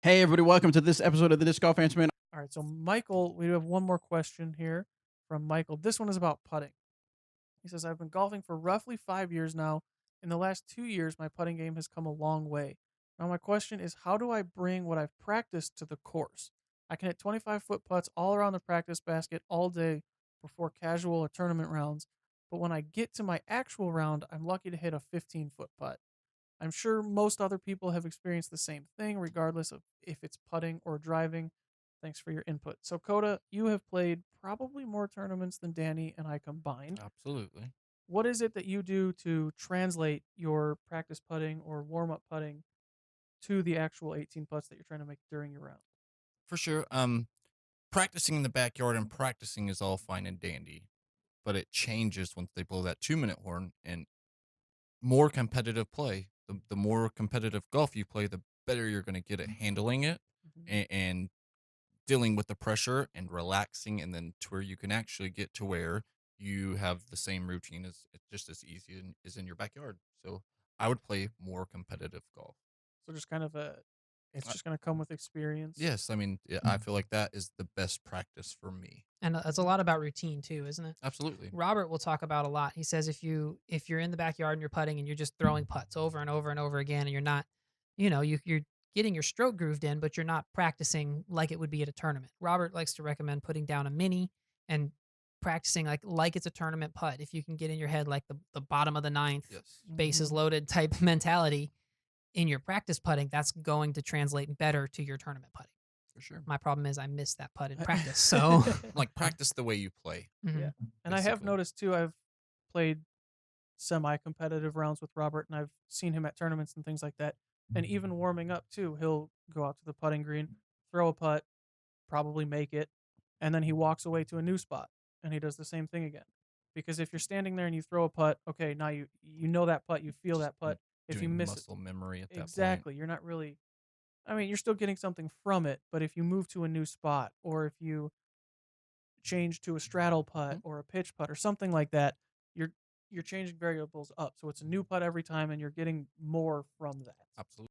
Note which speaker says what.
Speaker 1: Hey, everybody, welcome to this episode of the Disc Golf Answer Man.
Speaker 2: All right, so Michael, we have one more question here from Michael. This one is about putting. He says, I've been golfing for roughly 5 years now. In the last 2 years, my putting game has come a long way. Now, my question is, how do I bring what I've practiced to the course? I can hit 25-foot putts all around the practice basket all day before casual or tournament rounds. But when I get to my actual round, I'm lucky to hit a 15-foot putt. I'm sure most other people have experienced the same thing, regardless of if it's putting or driving. Thanks for your input. So, Coda, you have played probably more tournaments than Danny and I combined.
Speaker 3: Absolutely.
Speaker 2: What is it that you do to translate your practice putting or warm up putting to the actual 18 putts that you're trying to make during your round?
Speaker 3: For sure. Practicing in the backyard and practicing is all fine and dandy, but it changes once they blow that 2-minute horn and more competitive play. The more competitive golf you play, the better you're going to get at handling it
Speaker 2: Mhm.
Speaker 3: and dealing with the pressure and relaxing, and then to where you can actually get to where you have the same routine as just as easy as in your backyard. So I would play more competitive golf.
Speaker 2: So, just kind of it's
Speaker 3: Uh,
Speaker 2: just going to come with experience.
Speaker 3: yes, I mean, yeah, I feel like that is the best practice for me.
Speaker 4: And it's a
Speaker 2: Mhm.
Speaker 4: lot about routine too, isn't it?
Speaker 3: Absolutely.
Speaker 4: Robert will talk about a lot. He says if you're in the backyard and you're putting and you're just throwing putts over and over and over again and you're not, you're getting your stroke grooved in, but you're not practicing like it would be at a tournament. Robert likes to recommend putting down a mini and practicing like it's a tournament putt. If you can get in your head like the bottom of the ninth,
Speaker 3: Yes,
Speaker 4: bases
Speaker 2: Mhm.
Speaker 4: loaded type mentality in your practice putting, that's going to translate better to your tournament putting.
Speaker 3: for sure.
Speaker 4: My problem is I miss that putt in practice. So
Speaker 3: Like, practice the way you play,
Speaker 2: Yeah.
Speaker 4: mhm.
Speaker 2: And I have
Speaker 3: basically.
Speaker 2: noticed too, I've played semi-competitive rounds with Robert, and I've seen him at tournaments and things like that. And even warming up too, he'll go out to the putting green, throw a putt, probably make it, and then he walks away to a new spot and he does the same thing again. Because if you're standing there and you throw a putt, okay, now you know that putt, you feel
Speaker 3: Just
Speaker 2: that putt. If you
Speaker 3: doing
Speaker 2: miss it,
Speaker 3: muscle memory at that point.
Speaker 2: exactly, you're not really. I mean, you're still getting something from it, but if you move to a new spot or if you change to a straddle putt
Speaker 3: Mhm,
Speaker 2: or a pitch putt or something like that, you're you're changing variables up. So it's a new putt every time and you're getting more from that.
Speaker 3: absolutely.